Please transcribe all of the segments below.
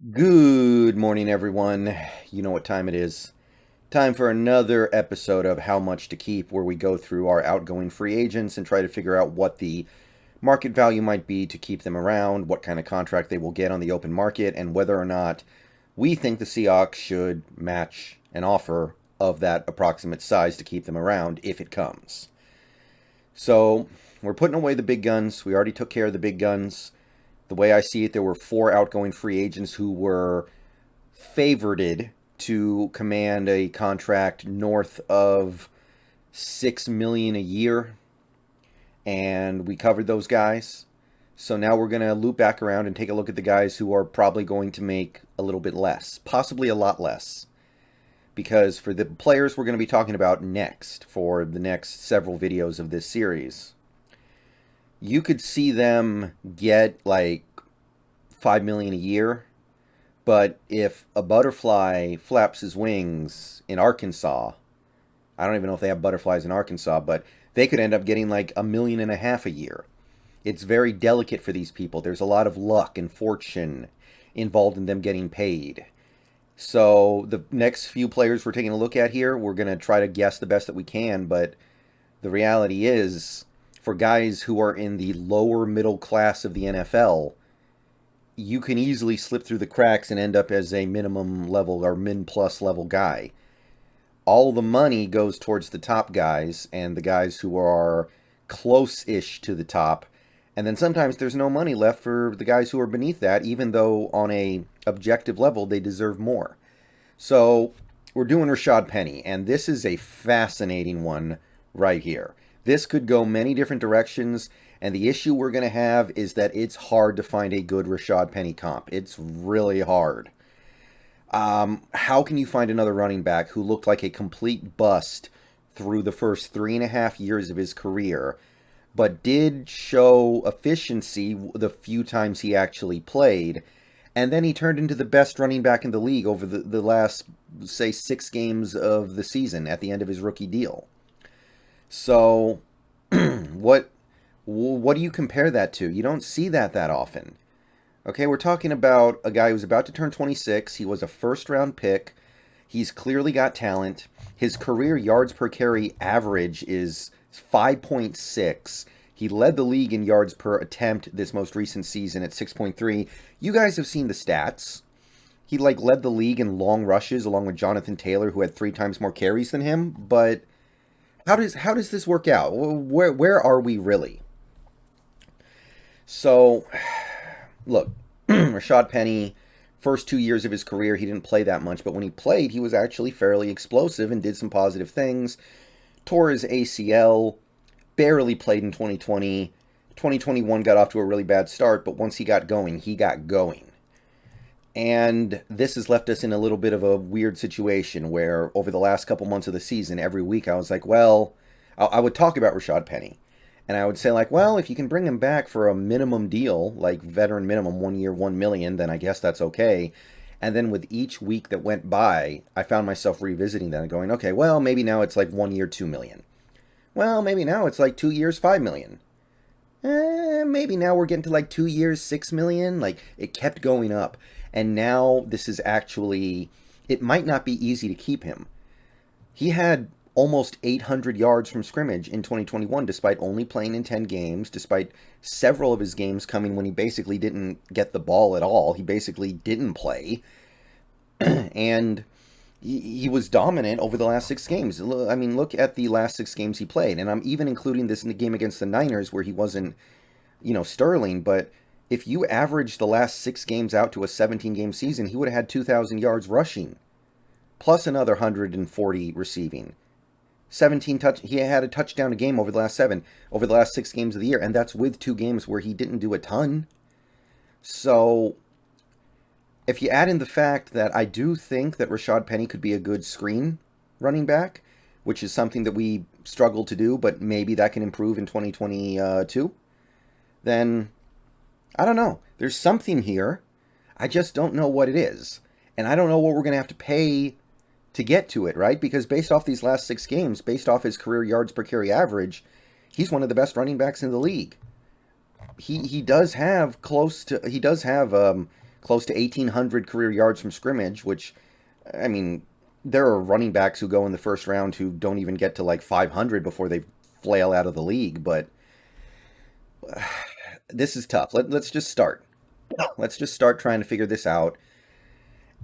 Good morning, everyone. You know what time it is. Time for another episode of How Much to Keep, where we go through our outgoing free agents and try to figure out what the market value might be to keep them around, what kind of contract they will get on the open market, and whether or not we think the Seahawks should match an offer of that approximate size to keep them around if it comes. So, we're putting away the big guns. We already took care of the big guns. The way I see it, there were four outgoing free agents who were favored to command a contract north of 6 million a year, and we covered those guys. So now we're going to loop back around and take a look at the guys who are probably going to make a little bit less, possibly a lot less. Because for the players we're going to be talking about next, for the next several videos of this series, you could see them get like 5 million a year. But if a butterfly flaps his wings in Arkansas, I don't even know if they have butterflies in Arkansas, but they could end up getting like 1.5 million a year. It's very delicate for these people. There's a lot of luck and fortune involved in them getting paid. So the next few players we're taking a look at here, we're going to try to guess the best that we can, but the reality is, for guys who are in the lower middle class of the NFL, you can easily slip through the cracks and end up as a minimum level or min plus level guy. All the money goes towards the top guys and the guys who are close-ish to the top. And then sometimes there's no money left for the guys who are beneath that, even though on a objective level they deserve more. So we're doing Rashaad Penny, and this is a fascinating one right here. This could go many different directions, and the issue we're going to have is that it's hard to find a good Rashaad Penny comp. It's really hard. How can you find another running back who looked like a complete bust through the first 3.5 years of his career, but did show efficiency the few times he actually played, and then he turned into the best running back in the league over the last, say, 6 games of the season at the end of his rookie deal? So, what do you compare that to? You don't see that often. Okay, we're talking about a guy who's about to turn 26. He was a first-round pick. He's clearly got talent. His career yards per carry average is 5.6. He led the league in yards per attempt this most recent season at 6.3. You guys have seen the stats. He led the league in long rushes along with Jonathan Taylor, who had 3 times more carries than him. But how does this work out? Where are we really? So, look, Rashaad Penny, first 2 years of his career, he didn't play that much, but when he played, he was actually fairly explosive and did some positive things. Tore his ACL, barely played in 2020. 2021 got off to a really bad start, but once he got going, he got going. And this has left us in a little bit of a weird situation where over the last couple months of the season, every week I was like, well, I would talk about Rashaad Penny. And I would say, like, well, if you can bring him back for a minimum deal, like veteran minimum, 1 year, 1 million, then I guess that's okay. And then with each week that went by, I found myself revisiting that and going, okay, well, maybe now it's like 1 year, 2 million. Well, maybe now it's like 2 years, 5 million. Maybe now we're getting to like 2 years, 6 million. Like, it kept going up. And now this is actually, it might not be easy to keep him. He had almost 800 yards from scrimmage in 2021, despite only playing in 10 games, despite several of his games coming when he basically didn't get the ball at all. He basically didn't play. And he was dominant over the last 6 games. I mean, look at the last 6 games he played. And I'm even including this in the game against the Niners where he wasn't, sterling. But if you average the last 6 games out to a 17-game season, he would have had 2,000 yards rushing, plus another 140 receiving. 17 touch. He had a touchdown a game over the last 6 games of the year, and that's with 2 games where he didn't do a ton. So, if you add in the fact that I do think that Rashaad Penny could be a good screen running back, which is something that we struggle to do, but maybe that can improve in 2022, then I don't know. There's something here. I just don't know what it is. And I don't know what we're going to have to pay to get to it, right? Because based off these last 6 games, based off his career yards per carry average, he's one of the best running backs in the league. He does have close to 1,800 career yards from scrimmage, which, I mean, there are running backs who go in the first round who don't even get to like 500 before they flail out of the league. But this is tough. Let's just start. Let's just start trying to figure this out.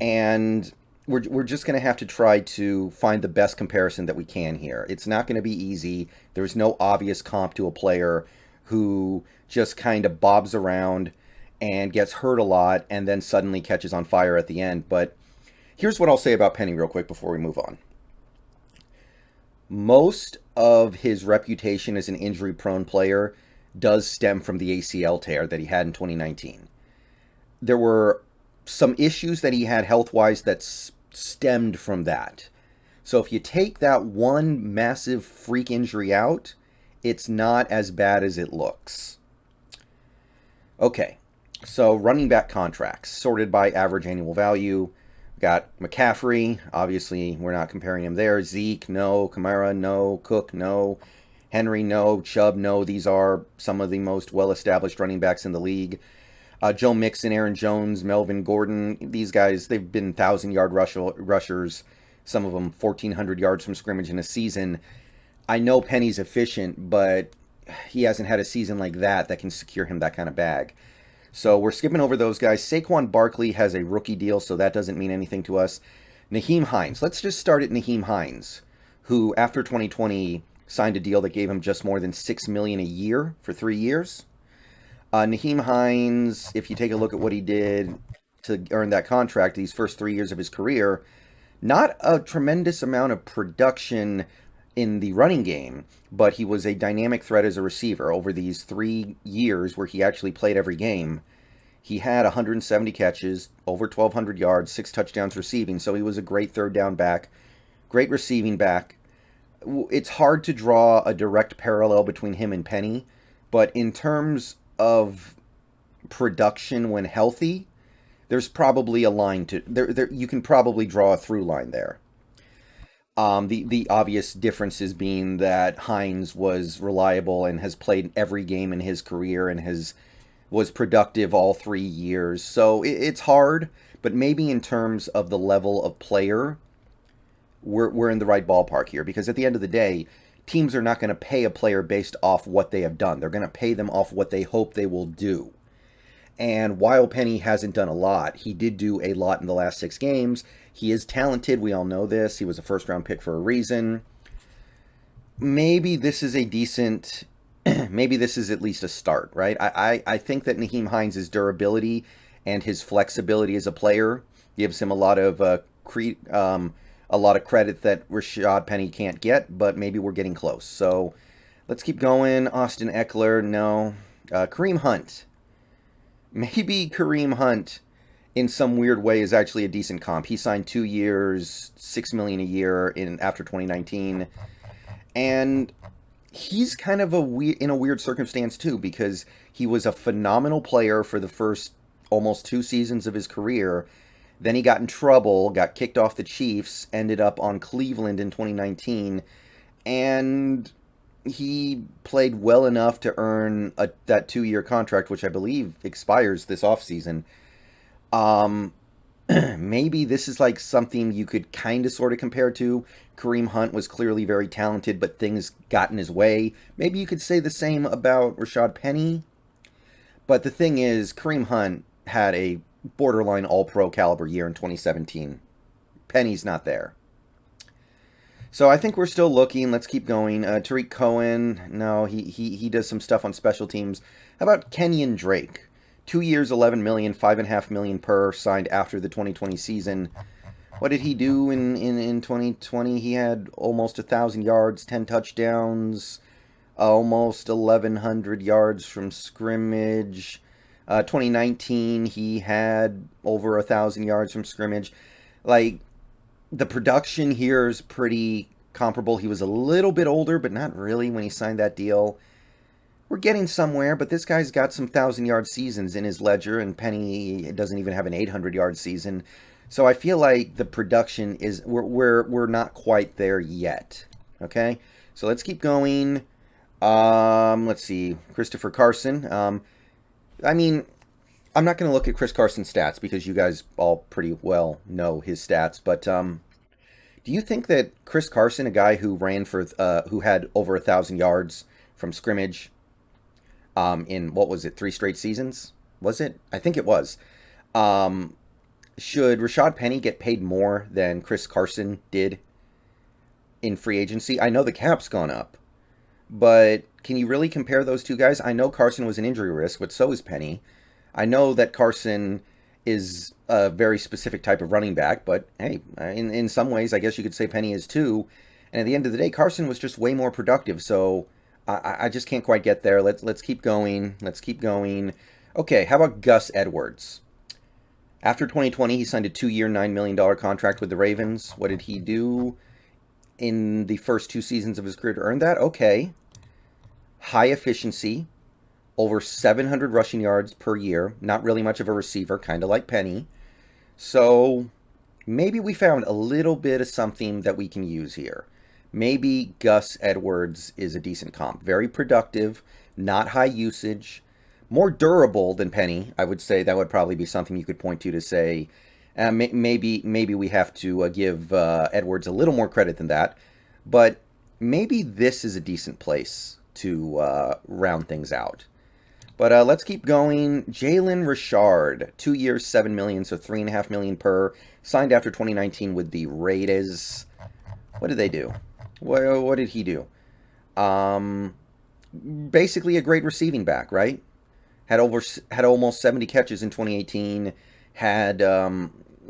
And we're just going to have to try to find the best comparison that we can here. It's not going to be easy. There's no obvious comp to a player who just kind of bobs around and gets hurt a lot and then suddenly catches on fire at the end. But here's what I'll say about Penny real quick before we move on. Most of his reputation as an injury-prone player does stem from the ACL tear that he had in 2019. There were some issues that he had health-wise that stemmed from that. So if you take that one massive freak injury out, it's not as bad as it looks. Okay, so running back contracts, sorted by average annual value. Got McCaffrey, obviously we're not comparing him there. Zeke, no. Kamara, no. Cook, no. Henry, no. Chubb, no. These are some of the most well-established running backs in the league. Joe Mixon, Aaron Jones, Melvin Gordon, these guys, they've been 1,000-yard rushers, some of them 1,400 yards from scrimmage in a season. I know Penny's efficient, but he hasn't had a season like that can secure him that kind of bag. So we're skipping over those guys. Saquon Barkley has a rookie deal, so that doesn't mean anything to us. Nyheim Hines. Let's just start at Nyheim Hines, who after 2020 signed a deal that gave him just more than $6 million a year for 3 years. Nyheim Hines, if you take a look at what he did to earn that contract these first 3 years of his career, not a tremendous amount of production in the running game, but he was a dynamic threat as a receiver over these 3 years where he actually played every game. He had 170 catches, over 1,200 yards, 6 touchdowns receiving, so he was a great third down back, great receiving back. It's hard to draw a direct parallel between him and Penny, but in terms of production when healthy, there's probably a line to there you can probably draw a through line there. The obvious differences being that Hines was reliable and has played every game in his career and was productive all 3 years. So it's hard, but maybe in terms of the level of player, we're in the right ballpark here, because at the end of the day, teams are not going to pay a player based off what they have done. They're going to pay them off what they hope they will do. And while Penny hasn't done a lot, he did do a lot in the last 6 games. He is talented. We all know this. He was a first-round pick for a reason. Maybe this is a decent... maybe this is at least a start, right? I think that Nyheim Hines' durability and his flexibility as a player gives him a lot of credit that Rashaad Penny can't get, but maybe we're getting close. So let's keep going. Austin Eckler, no. Kareem Hunt. Maybe Kareem Hunt, in some weird way, is actually a decent comp. He signed 2 years, $6 million a year after 2019, and he's kind of in a weird circumstance too, because he was a phenomenal player for the first almost 2 seasons of his career. Then he got in trouble, got kicked off the Chiefs, ended up on Cleveland in 2019, and he played well enough to earn that 2-year contract, which I believe expires this offseason. Maybe this is like something you could kind of sort of compare to. Kareem Hunt was clearly very talented, but things got in his way. Maybe you could say the same about Rashaad Penny. But the thing is, Kareem Hunt had a borderline all-pro caliber year in 2017. Penny's not there. So I think we're still looking. Let's keep going. Tariq Cohen, no, he does some stuff on special teams. How about Kenyon Drake? 2 years, $11 million, $5.5 million per, signed after the 2020 season. What did he do in 2020? He had almost 1,000 yards, 10 touchdowns, almost 1,100 yards from scrimmage. 2019, he had over 1,000 yards from scrimmage. Like, the production here is pretty comparable. He was a little bit older, but not really when he signed that deal. We're getting somewhere, but this guy's got some 1,000-yard seasons in his ledger, and Penny doesn't even have an 800-yard season. So I feel like the production is we're not quite there yet. Okay, so let's keep going. Let's see, Christopher Carson. I mean, I'm not going to look at Chris Carson's stats because you guys all pretty well know his stats. But do you think that Chris Carson, a guy who ran for, who had over 1,000 yards from scrimmage, in what was it, 3 straight seasons? Was it? I think it was. Um, should Rashaad Penny get paid more than Chris Carson did in free agency? I know the cap's gone up, but can you really compare those two guys? I know Carson was an injury risk, but so is Penny. I know that Carson is a very specific type of running back, but hey, in some ways, I guess you could say Penny is too. And at the end of the day, Carson was just way more productive. So I just can't quite get there. Let's keep going. Let's keep going. Okay, how about Gus Edwards? After 2020, he signed a 2-year, $9 million contract with the Ravens. What did he do in the first 2 seasons of his career to earn that? Okay. High efficiency, over 700 rushing yards per year. Not really much of a receiver, kind of like Penny. So maybe we found a little bit of something that we can use here. Maybe Gus Edwards is a decent comp. Very productive, not high usage, more durable than Penny. I would say that would probably be something you could point to say, maybe we have to give Edwards a little more credit than that. But maybe this is a decent place to round things out. But let's keep going. Jalen Richard, 2 years, $7 million, so $3.5 million per. Signed after 2019 with the Raiders. What did they do? What did he do? Basically a great receiving back, right? Had almost 70 catches in 2018. Had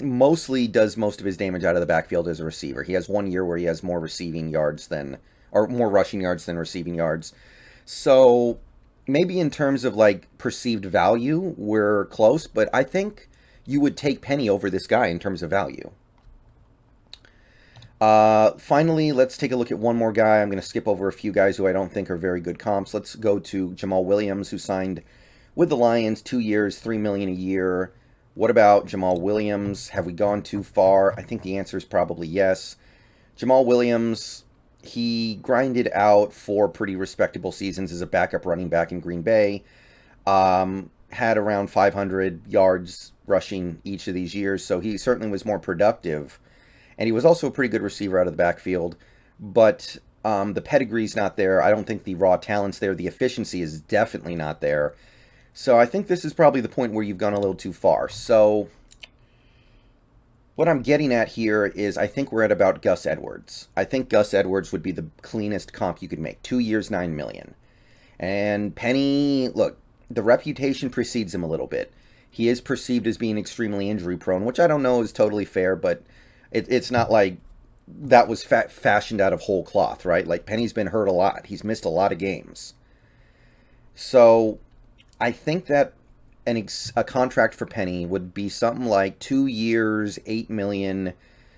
mostly does most of his damage out of the backfield as a receiver. He has 1 year where he has more receiving yards than, or more rushing yards than receiving yards. So maybe in terms of like perceived value, we're close, but I think you would take Penny over this guy in terms of value. Finally, let's take a look at one more guy. I'm going to skip over a few guys who I don't think are very good comps. Let's go to Jamal Williams, who signed with the Lions, 2 years, $3 million a year. What about Jamal Williams? Have we gone too far? I think the answer is probably yes. Jamal Williams, he grinded out 4 pretty respectable seasons as a backup running back in Green Bay. Had around 500 yards rushing each of these years, so he certainly was more productive. And he was also a pretty good receiver out of the backfield. But the pedigree's not there. I don't think the raw talent's there. The efficiency is definitely not there. So I think this is probably the point where you've gone a little too far. So what I'm getting at here is I think we're at about Gus Edwards. I think Gus Edwards would be the cleanest comp you could make. 2 years, $9 million. And Penny, look, the reputation precedes him a little bit. He is perceived as being extremely injury prone, which I don't know is totally fair, but it's not like that was fashioned out of whole cloth, right? Like Penny's been hurt a lot. He's missed a lot of games. So I think that a contract for Penny would be something like 2 years, $8 million.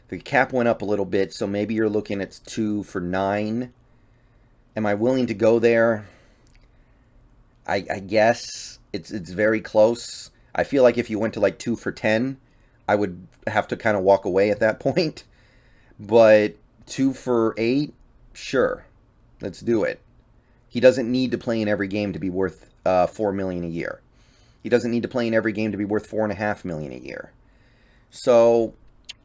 The cap went up a little bit, so maybe you're looking at 2 for $9. Am I willing to go there? I guess it's very close. I feel like if you went to like 2 for $10, I would have to kind of walk away at that point. But 2 for $8, sure, let's do it. He doesn't need to play in every game to be worth $4 million a year. He doesn't need to play in every game to be worth $4.5 million a year. So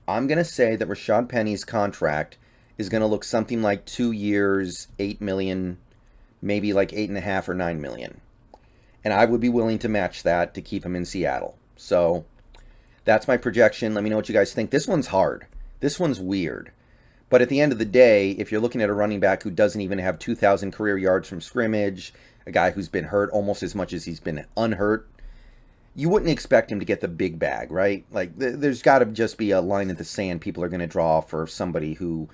I'm going to say that Rashaad Penny's contract is going to look something like 2 years, $8 million, maybe like 8.5 or $9 million. And I would be willing to match that to keep him in Seattle. So that's my projection. Let me know what you guys think. This one's hard. This one's weird. But at the end of the day, if you're looking at a running back who doesn't even have 2,000 career yards from scrimmage, a guy who's been hurt almost as much as he's been unhurt, you wouldn't expect him to get the big bag, right? Like, there's got to just be a line in the sand people are going to draw for somebody who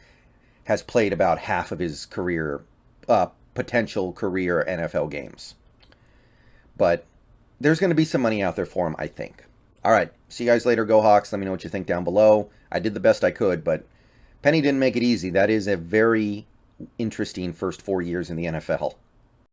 has played about half of his career, potential career NFL games. But there's going to be some money out there for him, I think. All right, see you guys later. Go Hawks. Let me know what you think down below. I did the best I could, but Penny didn't make it easy. That is a very interesting first 4 years in the NFL.